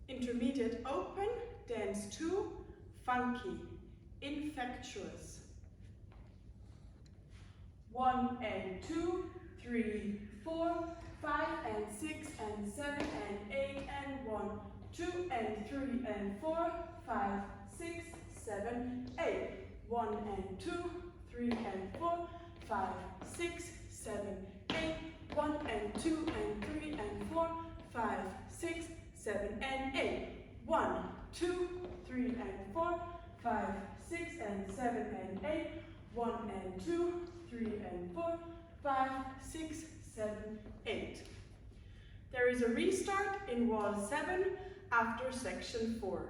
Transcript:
Intermediate open, dance 2, funky, infectious. 1 and 2, 3, 4, 5 and 6 and 7 and 8 and 1, 2 and 3 and 4, 5, 6, 7, 8. 1 and 2, 3 and 4, 5, 6, 7, 8. 1 and 2 and 3 and 4, 5, 6, 7 and 8. 1, 2, 3 and 4, 5, 6 and 7 and 8. 1 and 2, 3 and 4, 5, 6, 7, 8. There is a restart in wall 7 after section 4.